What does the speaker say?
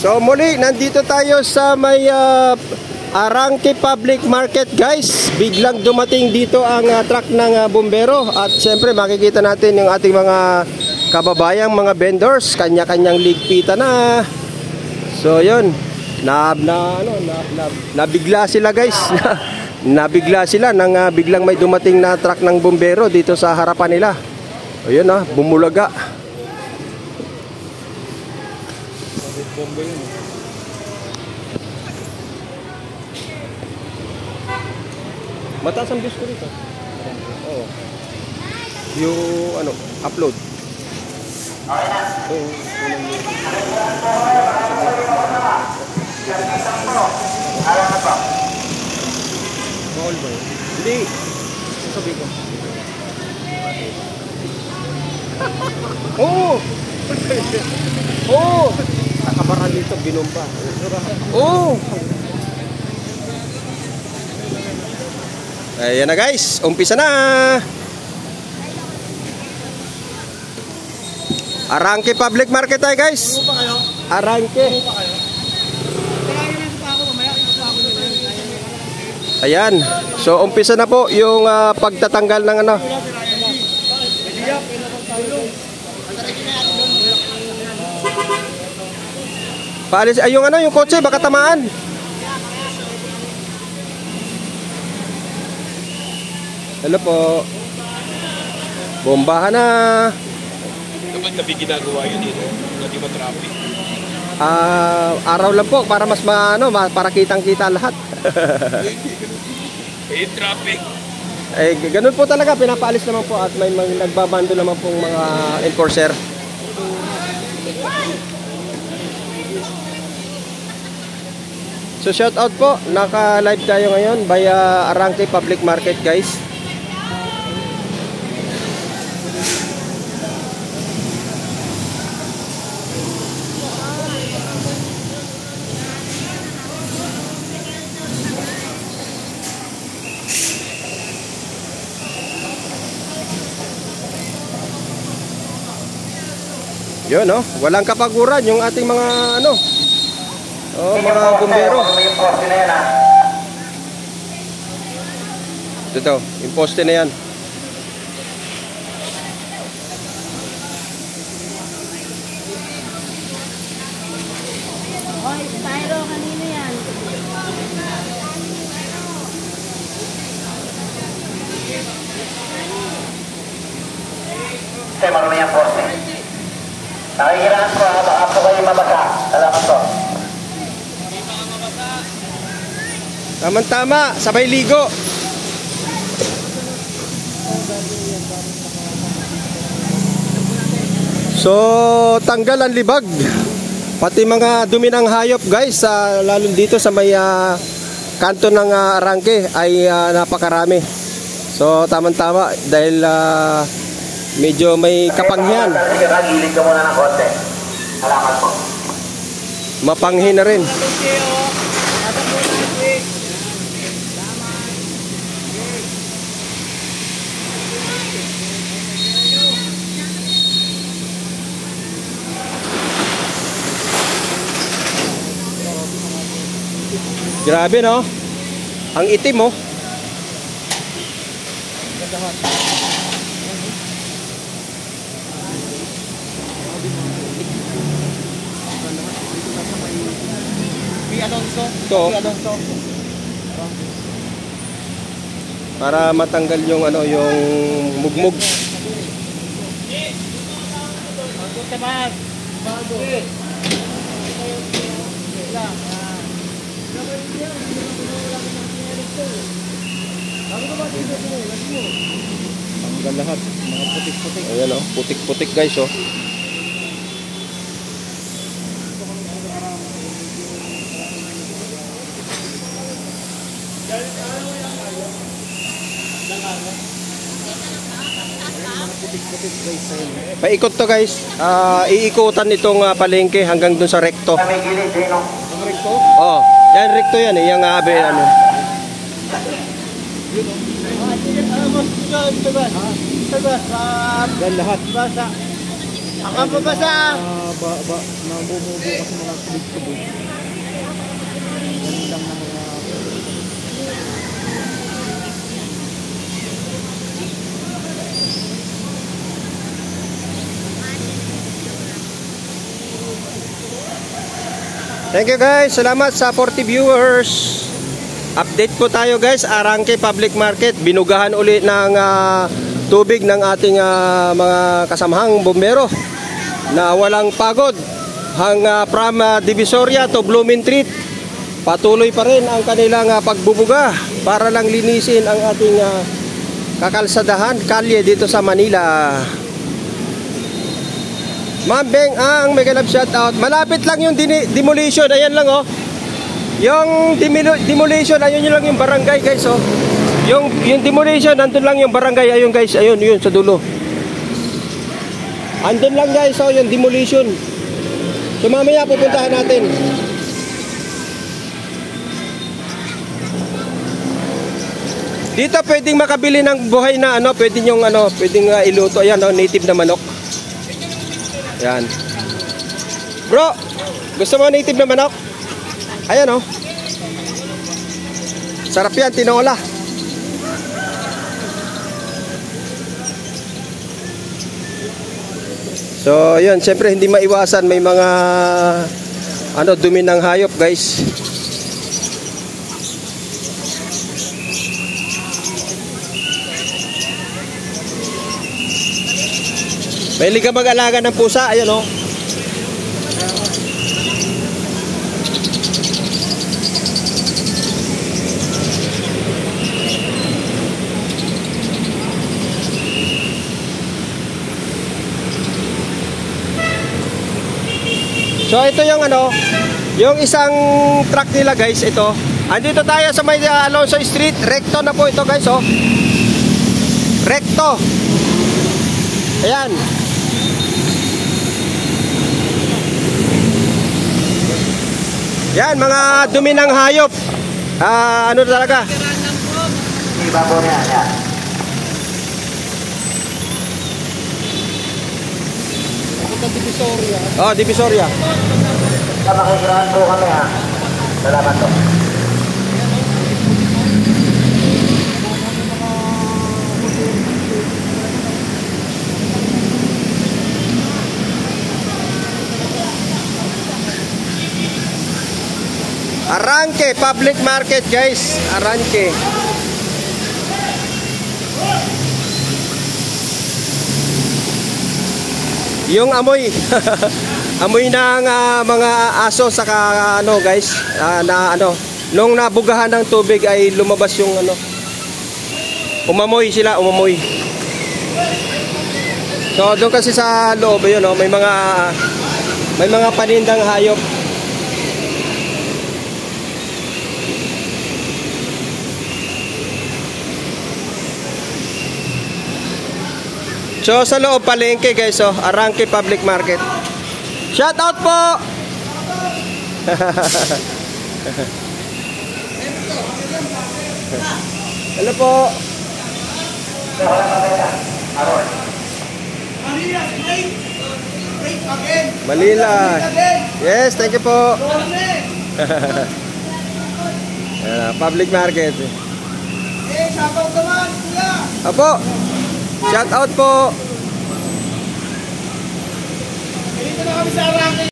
So muli, nandito tayo sa may Arangke Public Market, guys. Biglang dumating dito ang truck ng bumbero. At syempre makikita natin yung ating mga kababayang mga vendors. Kanya-kanyang ligpita na. So yun, nabigla sila, guys. Nabigla sila nang biglang may dumating na truck ng bumbero dito sa harapan nila. Ayun bumulaga. Bomba yun. Mataas ang views ko rito. Oo. Yung upload. Okay na. Ayaw na pa. Bawal ba yun? Hindi. Sabi ko. Oo! Oo! Nakabaran dito, binomba. Oo! Ayan na, guys, umpisa na. Arangke Public Market tayo, guys. Arangke. Ayan. So umpisa na po yung pagtatanggal ng paalis ay yung kotse baka tamaan. Ano po? Bombahan na. Kapag tabi ginagawa yun dito, hindi ba traffic? Araw lang po para mas para kitang-kita lahat. May traffic. Eh ganun po talaga, pinapaalis naman po at may nagbabando naman pong mga enforcer. So shout out po, naka-live tayo ngayon via Arangke Public Market, guys. Yun, walang kapaguran yung ating mga mga bumbero. Ito, yung poste na yan. Hoy, styro, kanino yan? Saya marami ang poste. Nakikiraan ko, baka po kayo mabasa. Salamat po. Tama-tama, sabay ligo. So, tanggal ang libag. Pati mga dumi ng hayop, guys, lalo dito sa may kanto ng Arangke ay napakarami. So, tama-tama dahil medyo may kapanghian. Gilid ka muna ng konti. Salamat po. Mapanghin na rin. Grabe, no? Ang itim, oh. Ito, para matanggal yung yung mugmug. Tanggal lahat, mga putik-putik. Ayan, putik-putik, guys, oh. Paikot to, guys. Iikutan itong palengke hanggang dun sa rekto. Recto? Oh, yan rekto yan eh, yung Yan lahat. Ako ang babasa. Nabubuo kasi mga tubig-tubig. Ganun lang na mga... Thank you guys. Salamat sa 40 viewers. Update po tayo guys. Arangke Public Market. Binugahan uli ng tubig ng ating mga kasamahang bumbero na walang pagod. From Divisoria to Blumentritt. Patuloy pa rin ang kanilang pagbubuga para lang linisin ang ating kakalsadahan, kalye dito sa Manila. Ma'am Beng Ang, mega love shout out. Malapit lang yung demolition, ayan lang oh. Yung demolition, ayun yun lang yung barangay guys oh. Yung demolition, nandun lang yung barangay, ayun guys, ayun yun sa dulo. Andun lang guys oh, yung demolition. So mamaya pupuntahan natin. Dito pwedeng makabili ng buhay na ano, pwedeng yung ano, pwedeng iluto, ayan oh, native na manok. Yan. Bro, gusto mo native na manok? Ayan oh. Sarap yan, tinola. So, yun, syempre hindi maiwasan may mga ano, dumi ng hayop, guys. Mahilig ka mag-alaga ng pusa, ayun oh. So ito yung ano, yung isang truck nila guys, ito. Andito tayo sa may Alonso Street, recto na po ito guys oh. Recto. Ayan. Yan, mga dumi ng hayop. Ano talaga? Iba po niya, yan. Divisoria. Oh, Divisoria. Makikirahan po kami ha. Salamat po. Arangke Public Market guys, Arangke. Yung amoy amoy ng mga aso saka ano guys, na ano, nung nabugahan ng tubig ay lumabas yung ano. Umamoy sila, umamoy. So doon kasi sa loob yun no, may mga panindang hayop. So sa loob palengke guys oh, Arangke Public Market. Shout out po. Hello po. Manila. Yes, thank you po. Public Market. Shout out naman, kuya. Apo. Shout out po. Dito na kami sa Arangke.